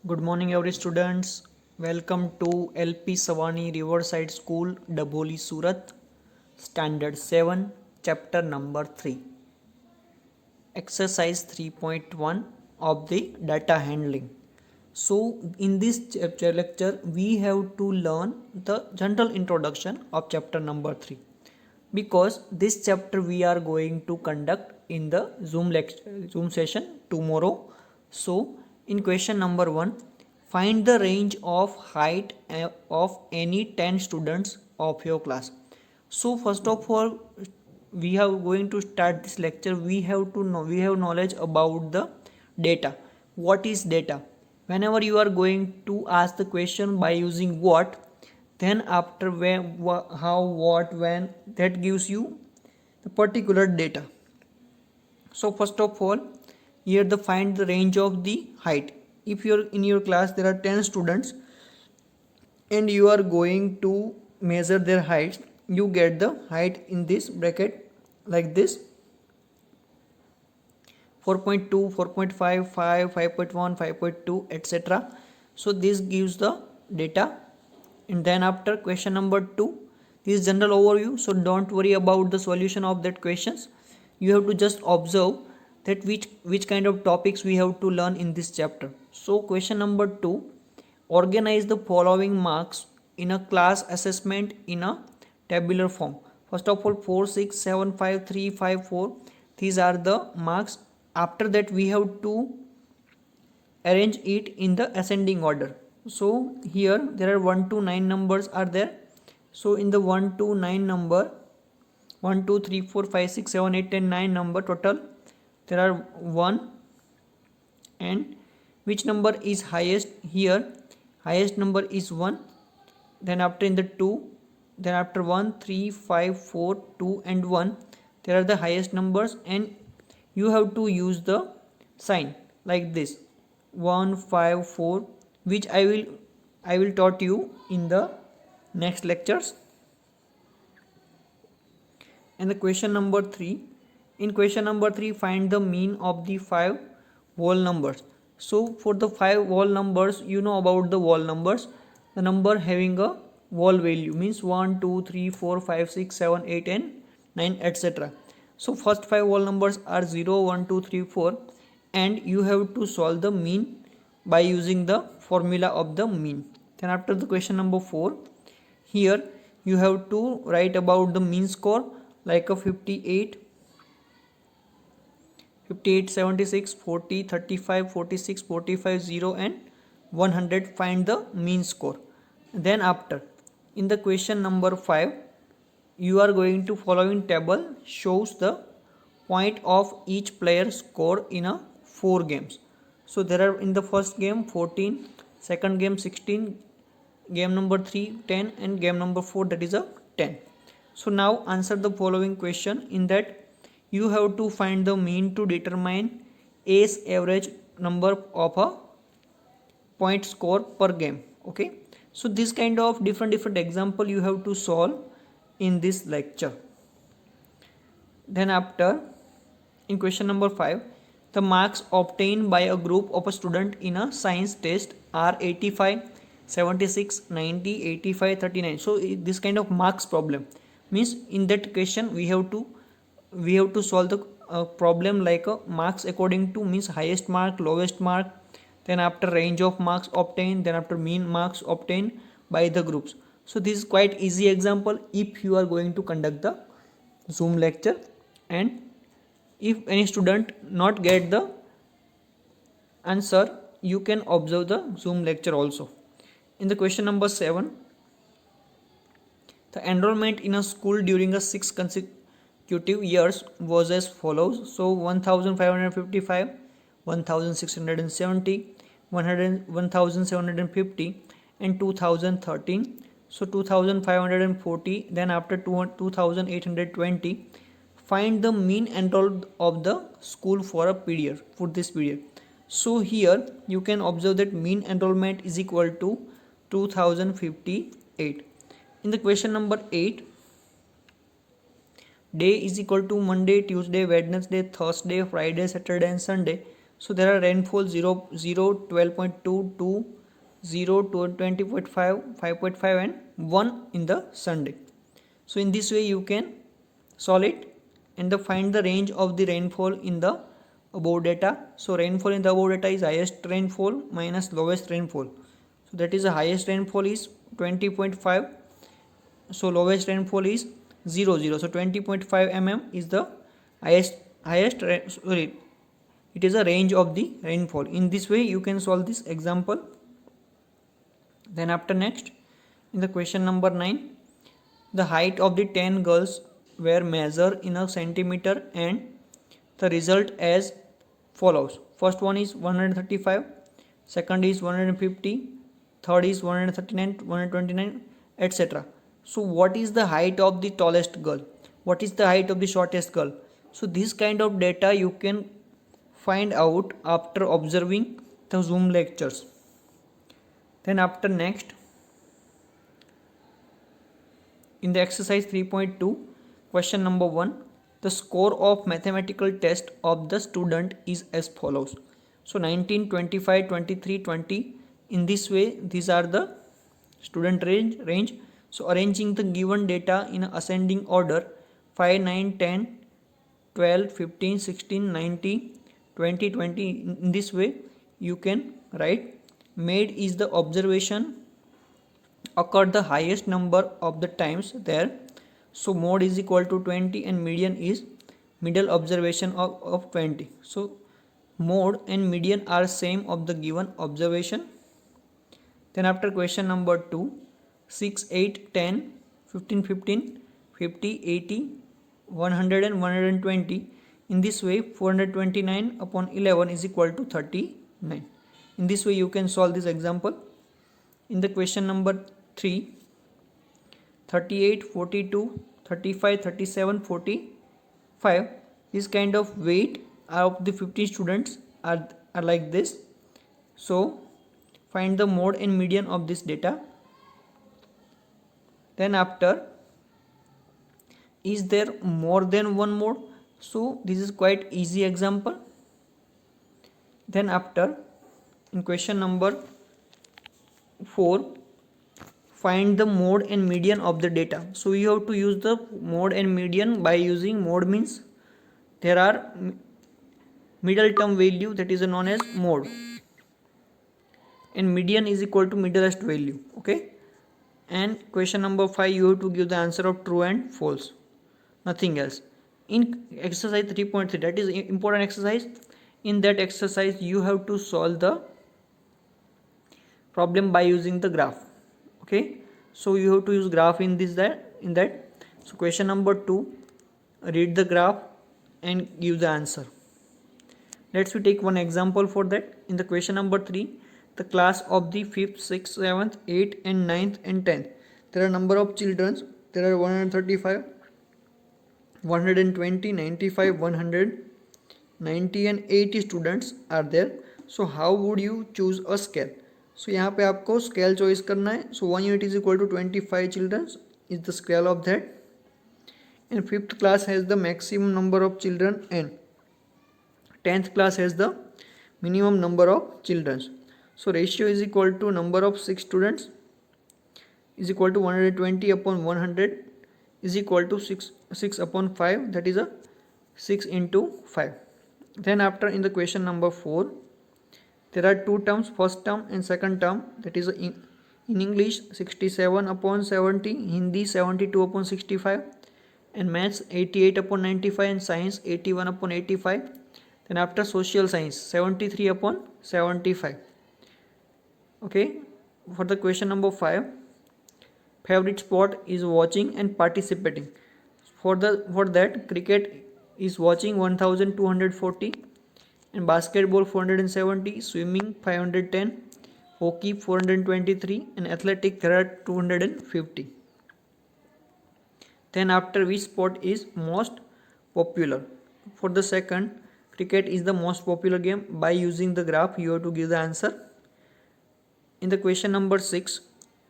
Good morning, every students. Welcome to LP Savani Riverside School, Daboli, Surat, Standard 7, Chapter number 3, Exercise 3.1 of the data handling. So, in this chapter lecture, we have to learn the general introduction of chapter number 3 because this chapter we are going to conduct in the Zoom session tomorrow. So, in question number 1, find the range of height of any 10 students of your class. So first of all, we have going to start this lecture. We have to know, we have knowledge about the data. What is data? Whenever you are going to ask the question by using what, then after when, how, what, when, that gives you the particular data. So first of all, here the find the range of the height. If you're in your class there are 10 students and you are going to measure their heights, you get the height in this bracket like this: 4.2, 4.5, 5, 5.1, 5.2, etc. So this gives the data. And then after question number 2, this is general overview, so don't worry about the solution of that questions. You have to just observe that which kind of topics we have to learn in this chapter. So question number 2, organize the following marks in a class assessment in a tabular form. First of all, 4, 6, 7, 5, 3, 5, 4, these are the marks. After that we have to arrange it in the ascending order. So here there are 1 to 9 numbers are there. So in the 1 to 9 number, 1 2 3 4 5 6 7 8 10 9 number total, there are 1. And which number is highest? Here highest number is 1. Then after in the 2, then after 1 3 5 4 2 and 1, there are the highest numbers, and you have to use the sign like this 1 5 4, which I will taught you in the next lectures. And the question number 3, in question number 3, find the mean of the 5 whole numbers. So for the 5 whole numbers, you know about the whole numbers. The number having a whole value means 1 2 3 4 5 6 7 8 and 9, etc. So first 5 whole numbers are 0 1 2 3 4, and you have to solve the mean by using the formula of the mean. Then after the question number 4, here you have to write about the mean score like a 58, 76, 40, 35, 46, 45, 0 and 100. Find the mean score. Then after, in the question number 5, you are going to following table shows the point of each player score in a 4 games. So there are in the first game 14, second game 16, game number 3 10, and game number 4 that is a 10. So now answer the following question. In that you have to find the mean to determine A's average number of a point score per game. Okay, so this kind of different example you have to solve in this lecture. Then after, in question number 5, the marks obtained by a group of a student in a science test are 85, 76, 90, 85, 39. So this kind of marks problem means in that question we have to solve the problem like a marks according to means highest mark, lowest mark, then after range of marks obtained, then after mean marks obtained by the groups. So this is quite easy example if you are going to conduct the Zoom lecture. And if any student not get the answer, you can observe the Zoom lecture also. In the question number 7, the enrollment in a school during a 6 consecutive years was as follows. So 1555, 1670, 1750 and 2013. So 2540, then after 2820. Find the mean enrolled of the school for a period, for this period. So here you can observe that mean enrollment is equal to 2058. In the question number 8, day is equal to Monday, Tuesday, Wednesday, Thursday, Friday, Saturday and Sunday. So there are rainfall 0, 0, 12.2, 2, 0, 20.5, 5.5 and 1 in the Sunday. So in this way you can solve it and find the range of the rainfall in the above data. So rainfall in the above data is highest rainfall minus lowest rainfall. So that is the highest rainfall is 20.5. So lowest rainfall is 0, 0. So 20.5 mm is the highest sorry, it is a range of the rainfall. In this way you can solve this example. Then after next, in the question number 9, the height of the 10 girls were measured in a centimeter and the result as follows. First one is 135, second is 150, third is 139, 129, etc. So what is the height of the tallest girl? What is the height of the shortest girl? So this kind of data you can find out after observing the Zoom lectures. Then after next, in the exercise 3.2, question number 1, the score of mathematical test of the student is as follows. So 19, 25, 23, 20. In this way, these are the student range. So arranging the given data in ascending order, 5, 9, 10, 12, 15, 16, 19, 20, 20. In this way, you can write made is the observation occurred the highest number of the times there. So mode is equal to 20 and median is middle observation of 20. So mode and median are same of the given observation. Then after question number 2, 6, 8, 10, 15, 15, 50, 80, 100 and 120. In this way 429 upon 11 is equal to 39. In this way you can solve this example. In the question number 3, 38, 42, 35, 37, 45, this kind of weight of the 50 students are like this. So find the mode and median of this data. Then after, is there more than one mode? So this is quite easy example. Then after, in question number 4, find the mode and median of the data. So you have to use the mode and median by using mode means there are middle term value, that is known as mode, and median is equal to middlest value. Okay, and question number 5, you have to give the answer of true and false, nothing else. In exercise 3.3, that is important exercise. In that exercise you have to solve the problem by using the graph. Okay, so you have to use graph in that. So question number 2, read the graph and give the answer. Let's we take one example for that. In the question number 3, the class of the 5th, 6th, 7th, 8th and 9th and 10th, there are number of children, there are 135, 120, 95, 190 and 80 students are there. So how would you choose a scale? So यहाँ पे आपको scale choice करना है. So 1 unit is equal to 25 children is the scale of that. And 5th class has the maximum number of children and 10th class has the minimum number of children. So ratio is equal to number of 6 students is equal to 120 upon 100 is equal to 6 upon 5, that is a 6 into 5. Then after, in the question number 4, there are two terms, first term and second term, that is in English 67 upon 70, Hindi 72 upon 65 and maths 88 upon 95 and science 81 upon 85. Then after social science 73 upon 75. Okay, for the question number 5, favorite sport is watching and participating. For that cricket is watching 1240 and basketball 470, swimming 510, hockey 423 and athletic there are 250. Then after, which sport is most popular? For the second, cricket is the most popular game. By using the graph you have to give the answer. In the question number 6,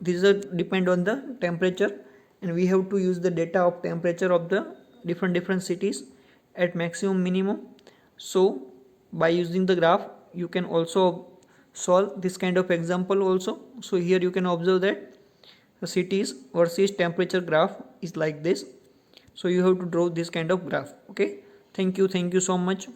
this is depend on the temperature and we have to use the data of temperature of the different cities at maximum minimum. So by using the graph you can also solve this kind of example also. So here you can observe that the cities versus temperature graph is like this. So you have to draw this kind of graph. Okay, thank you so much.